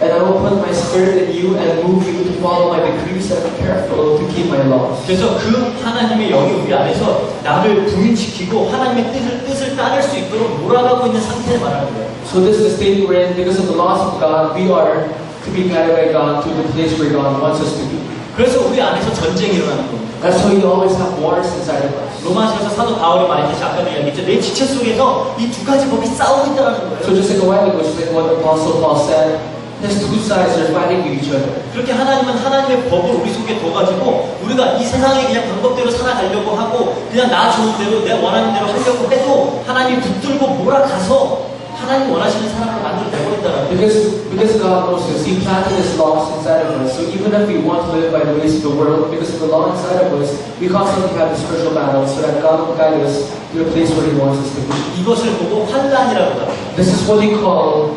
and I will put my spirit in you and move you to follow my decrees and be careful to keep my laws. 그래서 그 하나님의 영이 우리 안에서 나를 부인시키고 하나님의 뜻을 따를 수 있도록 몰아가고 있는 상태를 말하는 거예요. So this is the state we're in. Because of the laws of God, we are to be guided by God to the place where God wants us to be. 그래서 우리 안에서 전쟁이 일어나는 겁니다. That's why you always have wars inside of us. 로마서에서 사도 바울이 말했듯이 아까도 이야기했죠. 내 지체 속에서 이 두 가지 법이 싸우고 있다는 거예요. So just like a while ago, just like what the Apostle Paul said, his two sides are fighting with each other. 그렇게 하나님은 하나님의 법을 우리 속에 둬가지고 우리가 이 세상에 그냥 방법대로 살아가려고 하고 그냥 나 좋은 대로 내 원하는 대로 하려고 해도 하나님이 붙들고 몰아가서 하나님 원하시는 사람을 만들어 내버린다는 거예요. Because God knows this, He planted His laws inside of us. So even if we want to live by the ways of the world, because of the law inside of us, we constantly have the spiritual battle so that God will guide us to the place where He wants us to be. 이것을 보고 환난이라고 합니다. This is what we call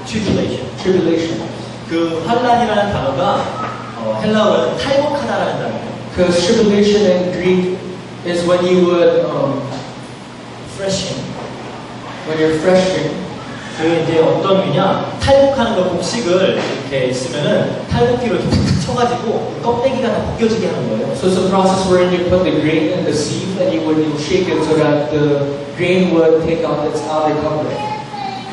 tribulation. tribulation. 그 환난이라는 단어가 헬라어로는 탈곡하다라는 단어예요. Because tribulation in Greek is when you would, threshing. when you're threshing. 그 이제 어떤 의미냐 탈곡하는 거 곡식을 이렇게 있으면은 탈곡기로 이렇게 툭툭 쳐가지고 껍데기가 다 벗겨지게 하는 거예요. So it's a process wherein you put the grain in the sieve and you would shake it so that the grain would take out its outer covering.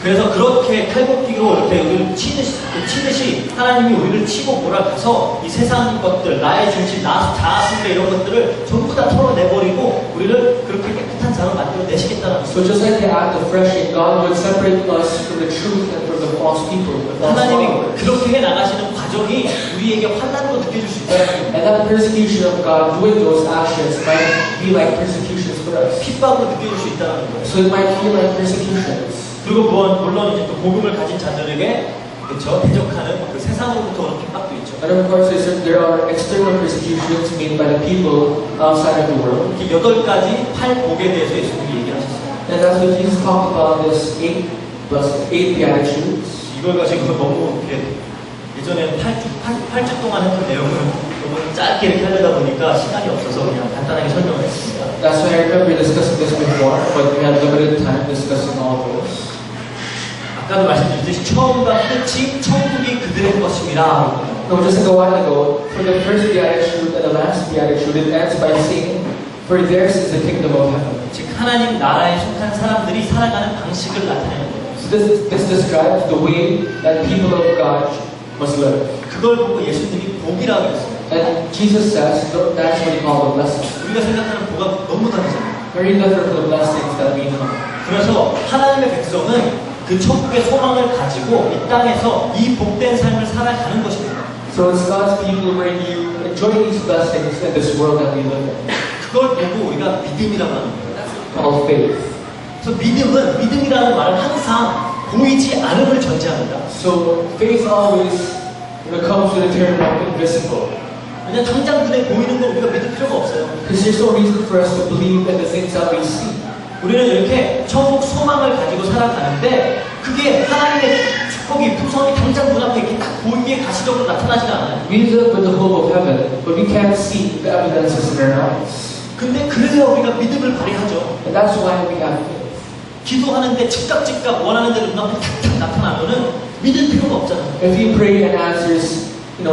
그래서 그렇게 탈곡기로 이렇게 우리를 치듯이 하나님이 우리를 치고 몰아가서 이 세상 것들, 나의 중심, 나 자아승계 이런 것들을 전부 다 털어내버리고 우리를 그렇게 깨끗한 자로 만들어 내시겠다는 거예요. So just like the act of threshing, God would separate us from the truth and from the false people, the false 하나님이 followers. 그렇게 해 나가시는 과정이 우리에게 환난으로 느껴질 수 있다는 거예요. And that persecution of God doing those actions might be like persecutions for us. 핍박으로 느껴질 수 있다는 거예요. So it might feel like persecutions. 그리고 물론 이제 또 복음을 가진 자들에게 그렇죠 대적하는 그 세상으로부터 오는 핍박도 있죠. And of course, there are external persecutions made by the people outside of the world. 이렇게 8가지 팔복에 대해서 예수님이 얘기하셨어요. And that's what Jesus talked about, this 8 Beatitudes. 이걸 가지고 너무 이렇게 예전에 8주 동안 했던 내용을 너무 짧게 이렇게 하려다 보니까 시간이 없어서 그냥 간단하게 설명을 했습니다. That's why I remember discussing this before, but we had limited time discussing all of this. 아까도 말씀드렸듯이 처음과 끝이 천국이 그들의 것입니다. No, just like a while ago, for the first Beatitude and the last Beatitude, it ends by saying, for theirs is the kingdom of heaven. 즉 하나님 나라에 속한 사람들이 살아가는 방식을 나타내는 거예요. So this describes the way that people of God must live. 그걸 보고 예수님이 복이라고 했어요. And Jesus says that's what he called a blessing. 우리가 생각하는 복은 너무 다르잖아요. Very different from the blessings that we know. 그래서 하나님의 백성은 그 천국의 소망을 가지고 이 땅에서 이 복된 삶을 살아가는 것입니다. So it's God's people where you enjoy these blessings in this world that we live in. 그걸 보고 우리가 믿음이라고 하는 거예요. That's called faith. 그래서 믿음이라는 말은 항상 보이지 않음을 전제합니다. So faith always comes with a term of invisible. 그냥 당장 눈에 보이는 거 우리가 믿을 필요가 없어요. Because there's no reason for us to believe in the things that we see. 우리는 이렇게 천국 소망을 가지고 살아가는데 그게 하나님의 축복이 풍성이 당장 눈앞에 이렇게 딱 보이게 가시적으로 나타나지가 않아요. We live with the hope of heaven, but we can't see the evidences in our lives. 근데 그래야 우리가 믿음을 발휘하죠. And that's why we have faith. 기도하는데 즉각 원하는 대로 눈앞에 탁탁 나타나면은 믿을 필요가 없잖아요. If you pray and answers,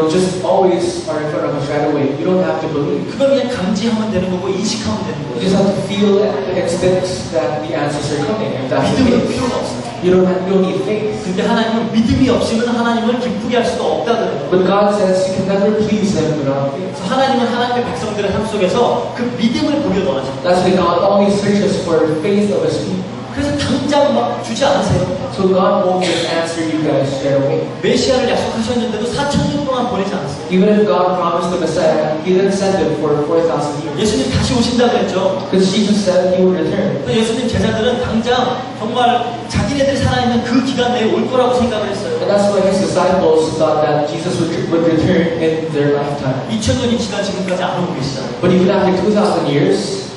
just always are in front of us right away, you don't have to believe. 그걸 그냥 감지하면 되는 거고 인식하면 되는 You 거예요. just have to feel and expect that the answers are coming. And that's 믿음이 faith. 필요가 없어요. You don't need faith. 근데 하나님은 믿음이 없이는 하나님을 기쁘게 할 수가 없다 그래요. But God says you can never please Him without faith. 그래서 하나님은 하나님의 백성들의 삶 속에서 그 믿음을 보려 원하십니다. That's why God always searches for faith of His people. 그래서 당장 막 주지 않으세요. So God won't just answer you guys straight away. 메시아를 약속하셨는데도 4,000년 동안 보내지 않았어요. Even if God promised the Messiah, He didn't send Him for 4,000 years. 예수님 다시 오신다고 했죠. Because Jesus said He would return. 그래서 예수님 제자들은 당장 정말 자기네들이 살아있는 그 기간 내에 올 거라고 생각을 했어요. And that's why His disciples thought that Jesus would return in their lifetime. 2000년이 지난 지금까지 안 오고 계시잖아요. But even after 2,000 years,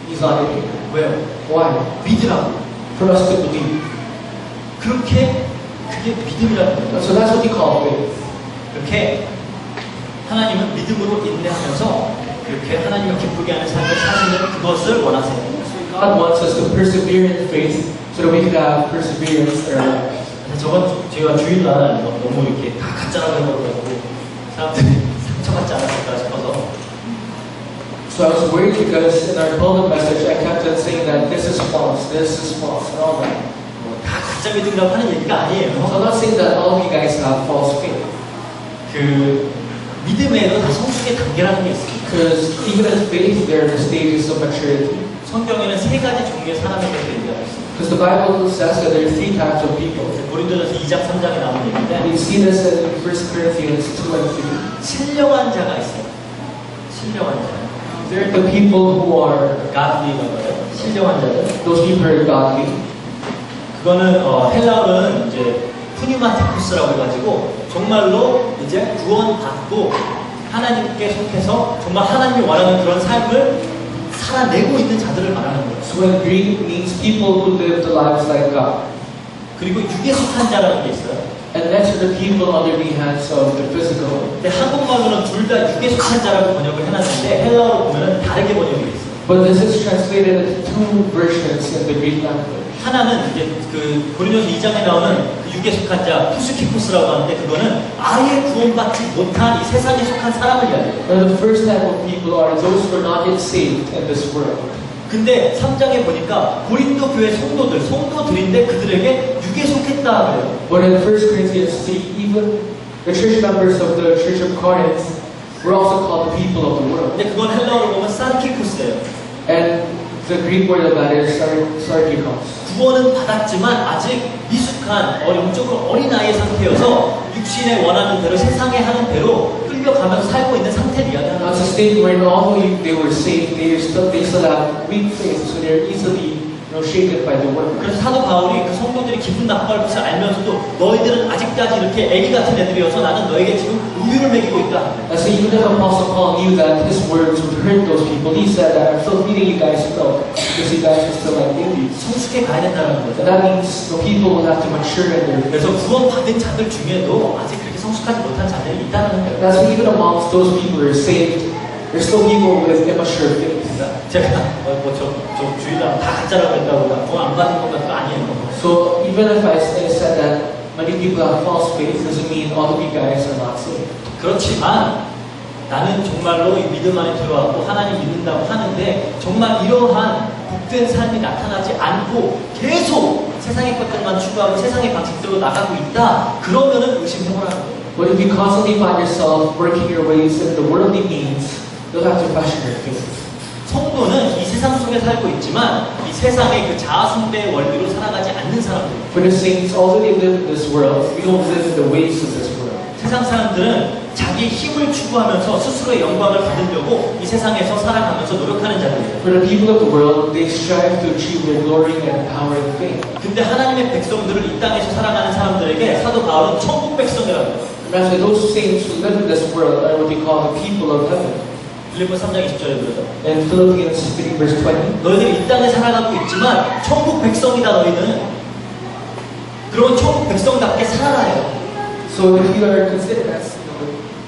He's not here. 왜요? Why? 믿으라고. For us to believe. 그렇게 그게 믿음이라는 거예요. So that's what you call faith. 그렇게 하나님은 믿음으로 인내하면서 그렇게 하나님을 기쁘게 하는 삶을 사시는 그것을 원하세요. God wants us to persevere in faith so that we can have perseverance in our life. 저번 제가 주일날 너무 이렇게 다 가짜라고 해버려가지고 사람들이 상처받지 않았을까 싶어서 So I was worried because in our pulpit message I kept on saying that this is false, and all that. 다 가짜 믿음이라고 하는 얘기가 아니에요. So I'm not saying that all of you guys have false faith. 그 믿음에도 다 성숙의 단계라는 게 있습니다. Because even in faith there are stages of maturity. 성경에는 세 가지 종류의 사람에 대해서 얘기하고 있습니다. Because the Bible says that there are three types of people. 고린도전서 2장 3장에 나오는 얘기인데 We see this in 1 Corinthians 2 and 3. 신령한 자가 있어요. 신령한 자. They're the people who are godly라고 해요. 신령한 자들. those people who are godly. 그거는 헬라어는 이제 푸니마티쿠스라고 해가지고 정말로 이제 구원받고 하나님께 속해서 정말 하나님이 원하는 그런 삶을 살아내고 있는 자들을 말하는 거예요. So in Greek means people who live the lives like God. 그리고 육에 속한 자라는 게 있어요. And next are the people under the hands of the physical. 근데 한국말로는 둘 다 육에 속한 자라고 번역을 해놨는데 헬라어로 보면 다르게 번역이 있어요. But this is translated into two versions in the Greek language. 하나는 이제 그 고린도서 2장에 나오는 그 육에 속한 자 푸스키푸스라고 하는데 그거는 아예 구원받지 못한 이 세상에 속한 사람을 이야기해요. And the first type of people are those who are not yet saved in this world. 근데 3장에 보니까 고린도 교회 성도들인데 그들에게 육에 속했다 그래요. But in 1 Corinthians 3, even the church members of the Church of Corinth were also called the people of the world. 근데 그건 헬라어로 보면 사르키쿠스예요. And the Greek word of that is sarkikos. 구원은 받았지만 아직 미숙한 영적으로 어린 아이의 상태여서 육신에 원하는 대로 세상에 하는 대로 끌려가면서 살고 있는 상태를 이야기하는 Now it's a 거예요. state where although they were saved, they still have weak faith, so they're easily shaken by the word. 그래서 사도 바울이 그 성도들이 기분 나빠할 것을 알면서도 너희들은 아직까지 이렇게 애기 같은 애들이어서 나는 너에게 지금 우유를 먹이고 있다. And so even if Apostle Paul knew that his words would hurt those people, he said that I'm still feeding you guys milk because you guys are still like babies. 성숙해 가야 된다는 And 거죠. that means the people will have to mature in their faith. 그래서 구원받은 자들 중에도 아직 그렇게 성숙하지 못한 자들이 있다는 거예요. That's why even amongst those people who are saved, there's still people with immature faith. 제가 저 주일날 다 가짜라고 했다고 안 받는 것 같은 거 아니에요. So even if I said that many people have false faith, doesn't mean all of you guys are not saved. 그렇지만 나는 정말로 이 믿음 안에 들어왔고 하나님 믿는다고 하는데 정말 이러한 복된 삶이 나타나지 않고 계속 세상의 것들만 추구하고 세상의 방식대로 나가고 있다. 그러면은 의심해보라는 거예요. But if you constantly find yourself working your ways in the worldly means, you'll have to question your faith. 성도는 이 세상 속에 살고 있지만 이 세상의 그 자아숭배의 원리로 살아가지 않는 사람들. For the saints, although they live in this world, we don't live in the ways of this world. 세상 세상 사람들은 자기 힘을 추구하면서 스스로의 영광을 받으려고 이 세상에서 살아가면서 노력하는 자들이에요. For the people of the world, they strive to achieve their glory and power and fame. 근데 하나님의 백성들을 이 땅에서 살아가는 사람들에게 사도 바울은 천국 백성이라고 해요. Rather, those saints who live in this world are what they call the people of heaven. 빌립보 3장 20절에 그러죠. In Philippians 3 verse 20, 너희들이 이 땅에 살아가고 있지만 천국 백성이다 너희는. 그런 천국 백성답게 살아라요. so if you are considered as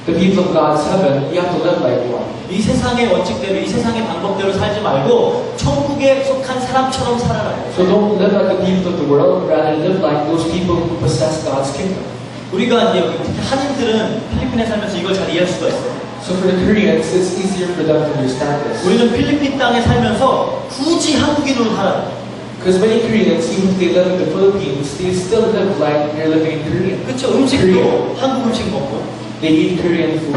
the people of God's heaven, you have to live like one. 이 세상의 원칙대로 이 세상의 방법대로 살지 말고 천국에 속한 사람처럼 살아라요. So don't live like the people of the world, rather live like those people who possess God's kingdom. 우리가 이제 여기 특히 한인들은 필리핀에 살면서 이걸 잘 이해할 수가 있어요. So for the Koreans, it's easier for them to understand this. 우리는 필리핀 땅에 살면서 굳이 한국인으로 살아요. Because many Koreans, even if they live in the Philippines, they still live like they're living in Korea. 그렇죠. 음식도 한국 음식 먹고 They eat Korean food.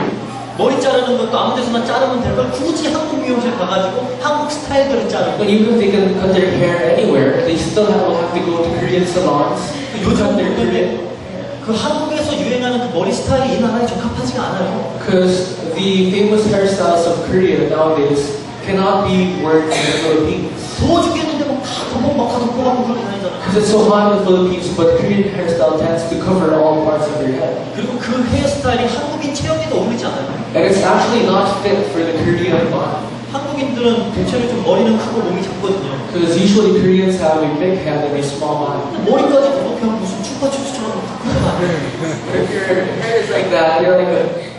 머리 자르는 것도 아무 데서나 자르면 될 걸 굳이 한국 미용실 가가지고 한국 스타일대로 자르고 But even if they can cut their hair anywhere, they still will have to go to Korean salons to 요즘 cut their 분들은 Korean. 그 한국에서 유행하는 그 머리 스타일이 이 나라에 적합하지가 않아요. Because the famous hairstyles of Korea nowadays cannot be worked in the Philippines. 더워 죽겠는데 뭐 다 도복 막 가서 뽑아고 그러고 다니잖아요. Because it's so hot in the Philippines, but Korean hairstyle tends to cover all parts of their head. 그리고 그 헤어스타일이 한국인 체형에도 어울리지 않아요. And it's actually not fit for the Korean body. 한국인들은 대체로 좀 머리는 크고 몸이 작거든요. Because usually Koreans have a big head and a small body. 머리까지 그렇게 하면 무슨 축구처럼 다 If your hair is like that, you're like a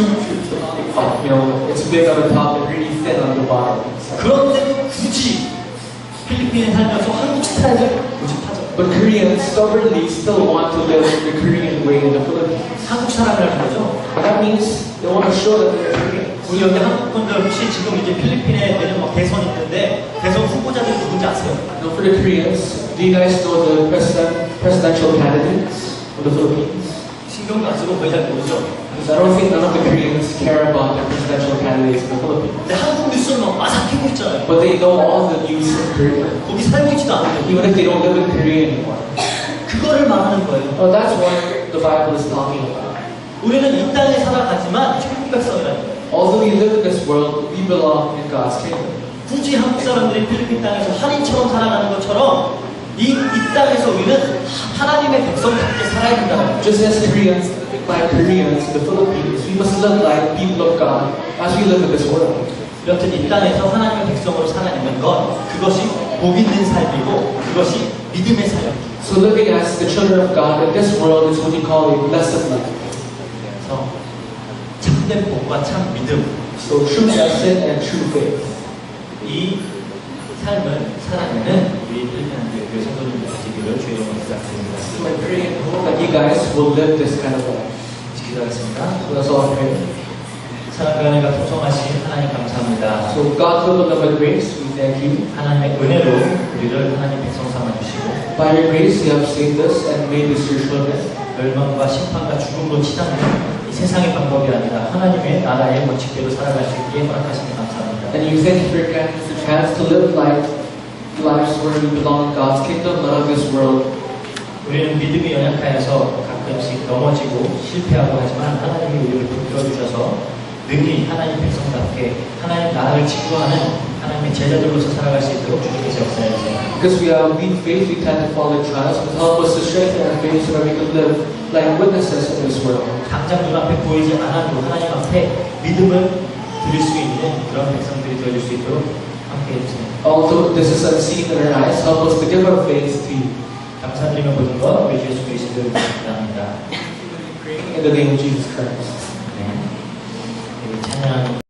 you know, it's big on the top and really thin on the bottom. 그런데도 굳이 필리핀에 살면서 한국 스타일을 고집하죠. But Koreans stubbornly still want to live the Korean way in the Philippines. 한국 사람이라는 거죠. That means they want to show that they're Korean. 우리 여기 한국 분들 혹시 지금 이제 필리핀에 내년 막 대선 있는데 대선 후보자들 누군지 아세요? Now for the Koreans, do you guys know the presidential candidates of the Philippines? 신경도 안 쓰고 거의 잘 모르죠. Because I don't think none of the Koreans care about the presidential candidates in the Philippines. 근데 한국 뉴스는 막 마삭해고 있잖아요. But they know all the news in Korea, 거기 살고 있지도 않는데 even if they don't live in Korea anymore. 그거를 말하는 거예요. Well, that's what the Bible is talking about. 우리는 이 땅에 살아가지만 천국 백성이라는 거예요. Although we live in this world, we belong in God's kingdom. 굳이 한국 사람들이 필리핀 땅에서 한인처럼 살아가는 것처럼 이 땅에서 우리는 하나님의 백성답게 살아야 된다는 거예요. Just as Koreans, like Koreans in the Philippines, we must live like people of God as we live in this world. 여튼 이 땅에서 하나님의 백성으로 살아내는 것 그것이 복 있는 삶이고 그것이 믿음의 삶입니다. So living as the children of God in this world is what we call a blessed life. 그래서 참된 복과 참 믿음 So true blessing and true faith. 이 삶을 살아내는 우리 필리핀 교회 성도님들 되기를 주의 이름으로 기도드립니다. So I pray and hope that you guys will live this kind of life. 기도하겠습니다. So that's all I pray. 사랑과 은혜가 풍성하신 하나님 감사합니다. So God filled with love and grace, we thank you. 하나님의 은혜로 우리를 하나님 백성 삼아주시고 By your grace, you have saved us and made us your children. 멸망과 심판과 죽음으로 치닫는 이 세상의 방법이 아니라 하나님의 나라의 원칙대로 살아갈 수 있기에 허락하시니 감사합니다. And you thank you for granting us the chance to live lives where we belong in God's kingdom, not of this world. 우리는 믿음이 연약하여서 가끔씩 넘어지고 실패하고 하지만 하나님이 우리를 붙들어 주셔서 능히 하나님 백성답게 하나님 나라를 지구하는 하나님의 제자들로서 살아갈 수 있도록 주님께서 역사해 주세요. Because we have weak faith, we tend to fall in trials, but help us to strengthen our faith so that we can live like witnesses in this world. 당장 눈앞에 보이지 않아도 하나님 앞에 믿음을 드릴 수 있는 그런 백성들이 되어줄 수 있도록 함께 해주세요. Although this is unseen in our eyes, help us to give our faith to you. 감사드리며 모든 것 우리 예수 그리스도를 기도합니다. In the name of Jesus Christ. 네. 찬양.